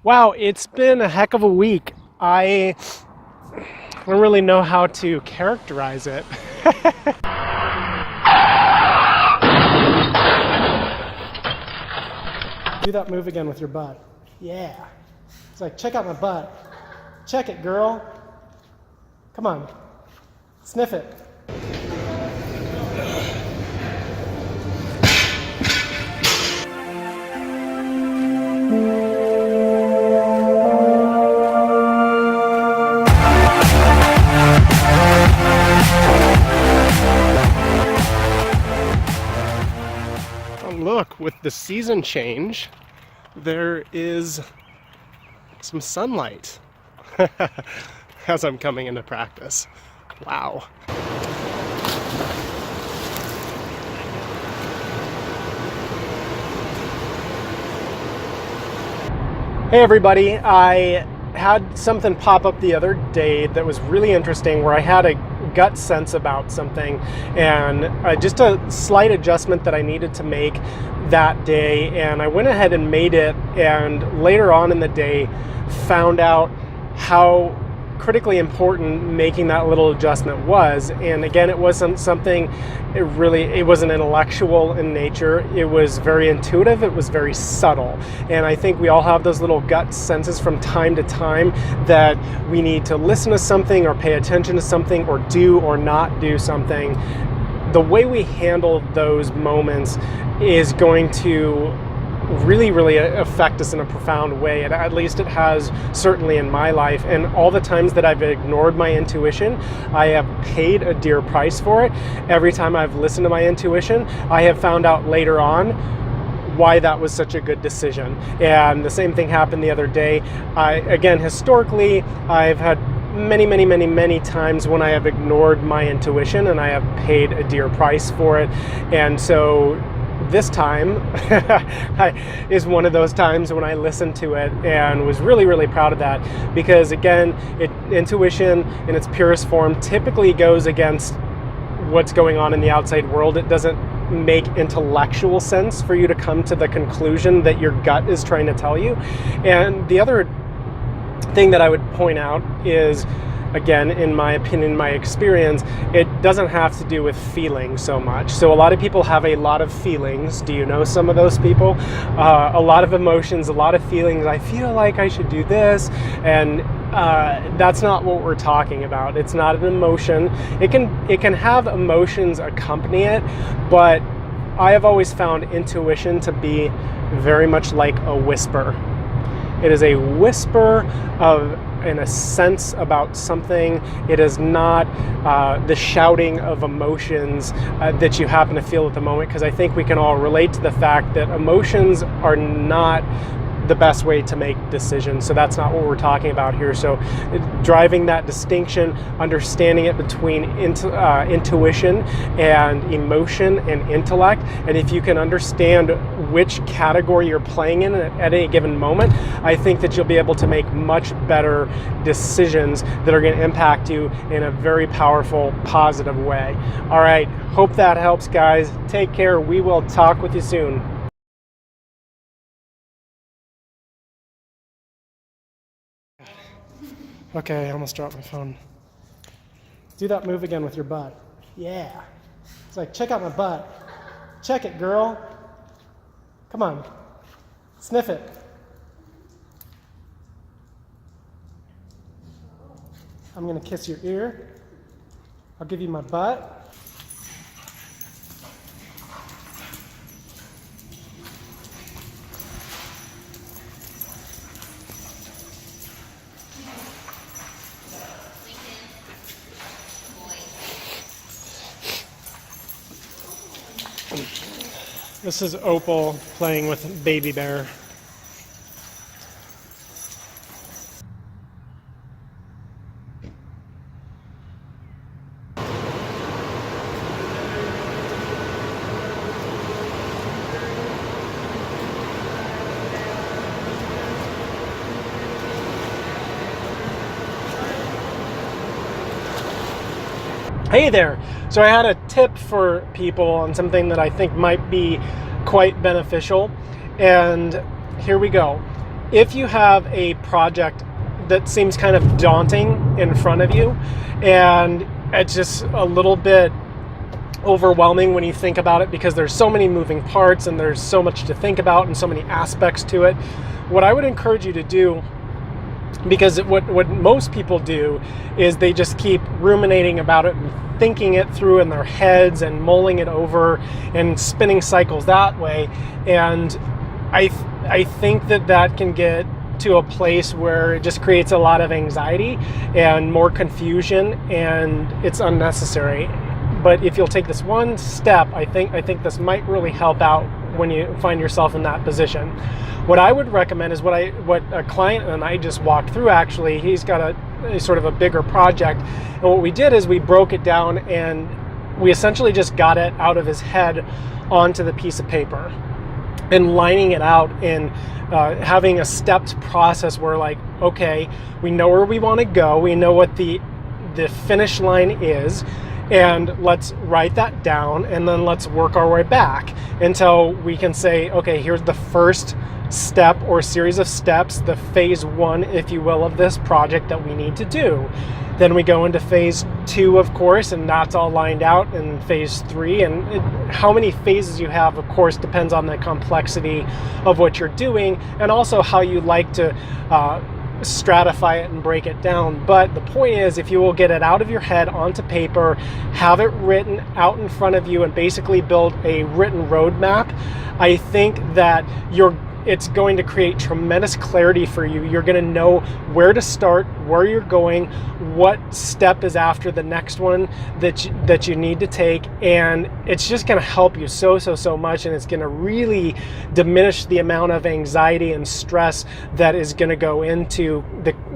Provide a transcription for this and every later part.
Wow, it's been a heck of a week. I don't really know how to characterize it. Do that move again with your butt. Yeah. It's like, check out my butt. Check it, girl. Come on. Sniff it. Look, with the season change, there is some sunlight as I'm coming into practice. Wow. Hey everybody, I had something pop up the other day that was really interesting where I had a gut sense about something and just a slight adjustment that I needed to make that day, and I went ahead and made it, and later on in the day found out how critically important making that little adjustment was. And again, it wasn't something, it wasn't intellectual in nature. It was very intuitive, it was very subtle. And I think we all have those little gut senses from time to time that we need to listen to something or pay attention to something or do or not do something. The way we handle those moments is going to really affect us in a profound way, and at least it has certainly in my life. And all the times that I've ignored my intuition, I have paid a dear price for it. Every time I've listened to my intuition, I have found out later on why that was such a good decision. And the same thing happened the other day. Again, historically, I've had many times when I have ignored my intuition and I have paid a dear price for it. And so this time is one of those times when I listened to it and was really proud of that, because again, intuition in its purest form typically goes against what's going on in the outside world. It doesn't make intellectual sense for you to come to the conclusion that your gut is trying to tell you. And the other thing that I would point out is, again, in my opinion, my experience, it doesn't have to do with feeling so much. So a lot of people have a lot of feelings. Do you know some of those people? A lot of emotions, a lot of feelings. I feel like I should do this, and that's not what we're talking about. It's not an emotion. It can have emotions accompany it, but I have always found intuition to be very much like a whisper. It is a whisper in a sense about something. It is not the shouting of emotions that you happen to feel at the moment, because I think we can all relate to the fact that emotions are not the best way to make decisions. So that's not what we're talking about here. So driving that distinction, understanding it between intuition and emotion and intellect, and if you can understand which category you're playing in at any given moment, I think that you'll be able to make much better decisions that are going to impact you in a very powerful, positive way. All right, hope that helps, guys. Take care. We will talk with you soon. Okay, I almost dropped my phone. Do that move again with your butt. Yeah. It's like, check out my butt. Check it, girl. Come on. Sniff it. I'm gonna kiss your ear. I'll give you my butt. This is Opal playing with Baby Bear. Hey there! So I had a tip for people on something that I think might be quite beneficial, and here we go. if you have a project that seems kind of daunting in front of you, and it's just a little bit overwhelming when you think about it because there's so many moving parts and there's so much to think about and so many aspects to it, what I would encourage you to do, because what most people do is they just keep ruminating about it and thinking it through in their heads and mulling it over and spinning cycles that way. And I think that can get to a place where it just creates a lot of anxiety and more confusion, and it's unnecessary. But if you'll take this one step, I think this might really help out when you find yourself in that position. What I would recommend is what a client and I just walked through. Actually, he's got a sort of a bigger project, and what we did is we broke it down and we essentially just got it out of his head onto the piece of paper and lining it out and having a stepped process where, like, okay, we know where we want to go, we know what the finish line is, and let's write that down, and then let's work our way back until we can say, okay, here's the first step or series of steps, the phase one, if you will, of this project that we need to do. Then we go into phase two, of course, and that's all lined out, in phase three. And how many phases you have, of course, depends on the complexity of what you're doing and also how you like to stratify it and break it down. But the point is, if you will get it out of your head onto paper, have it written out in front of you, and basically build a written roadmap, I think that it's going to create tremendous clarity for you. You're going to know where to start, where you're going, what step is after the next one that you need to take, and it's just going to help you so much, and it's going to really diminish the amount of anxiety and stress that is going to go into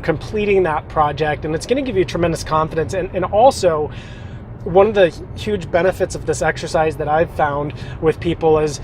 completing that project, and it's going to give you tremendous confidence. And also, one of the huge benefits of this exercise that I've found with people is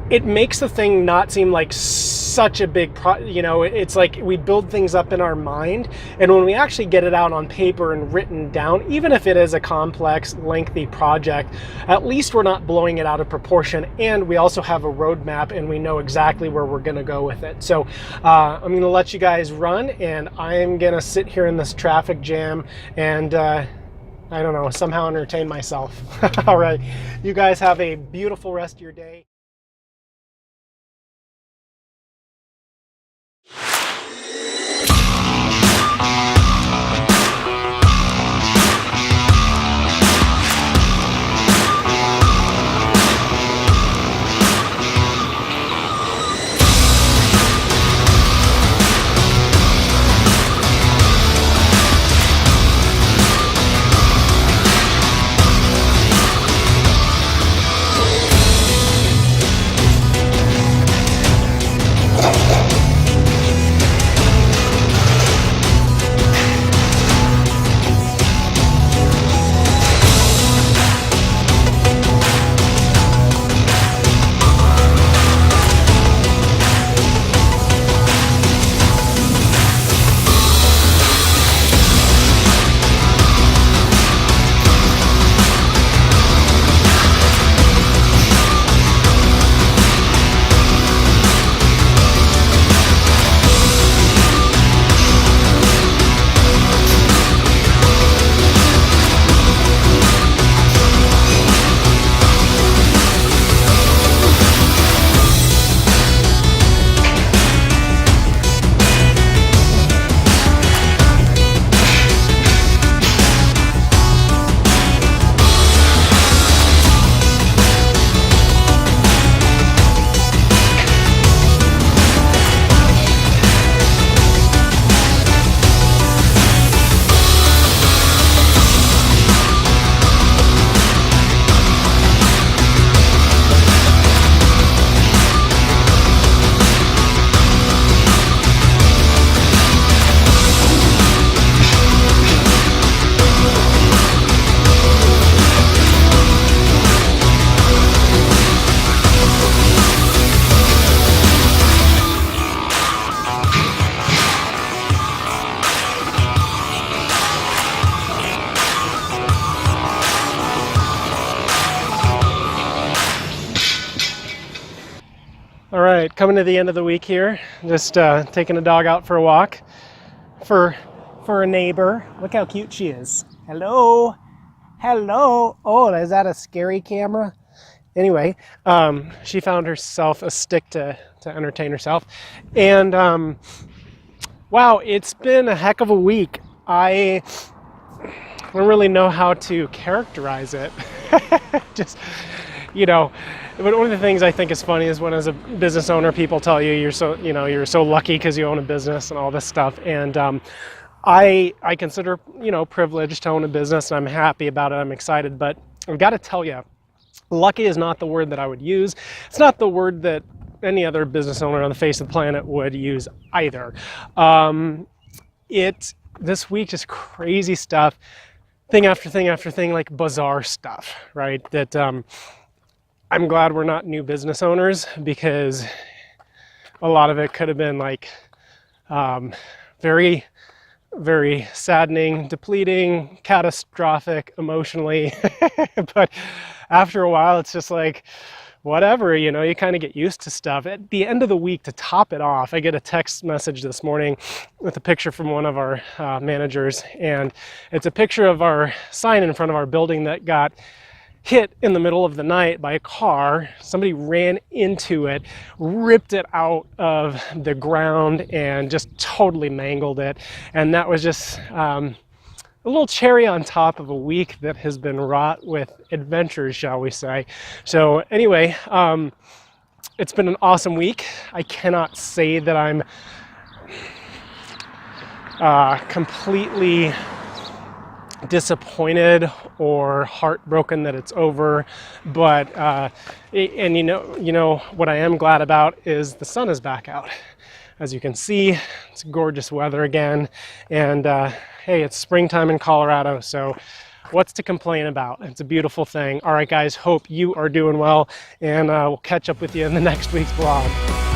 it makes the thing not seem like such a big it's like we build things up in our mind, and when we actually get it out on paper and written down, even if it is a complex, lengthy project, at least we're not blowing it out of proportion, and we also have a roadmap and we know exactly where we're going to go with it. So I'm going to let you guys run, and I'm going to sit here in this traffic jam and I don't know, somehow entertain myself. All right, you guys have a beautiful rest of your day. right, coming to the end of the week here. Just taking a dog out for a walk for a neighbor. Look how cute she is. Hello. Hello. Oh, is that a scary camera? Anyway, she found herself a stick to entertain herself. And wow, it's been a heck of a week. I don't really know how to characterize it. Just, but one of the things I think is funny is when as a business owner, people tell you you're so lucky because you own a business and all this stuff. And I consider, privileged to own a business, and I'm happy about it. I'm excited, but I've got to tell you, lucky is not the word that I would use. It's not the word that any other business owner on the face of the planet would use either. This week, just crazy stuff, thing after thing after thing, like bizarre stuff, right? That I'm glad we're not new business owners, because a lot of it could have been like very, very saddening, depleting, catastrophic emotionally. But after a while, it's just like, whatever, you kind of get used to stuff. At the end of the week, to top it off, I get a text message this morning with a picture from one of our managers, and it's a picture of our sign in front of our building that got hit in the middle of the night by a car. Somebody ran into it, ripped it out of the ground, and just totally mangled it. And that was just a little cherry on top of a week that has been wrought with adventures, shall we say. So anyway, it's been an awesome week. I cannot say that I'm completely disappointed or heartbroken that it's over, but what I am glad about is the sun is back out. As you can see, it's gorgeous weather again, and hey, it's springtime in Colorado, so what's to complain about? It's a beautiful thing. All right, guys, hope you are doing well, and we'll catch up with you in the next week's vlog.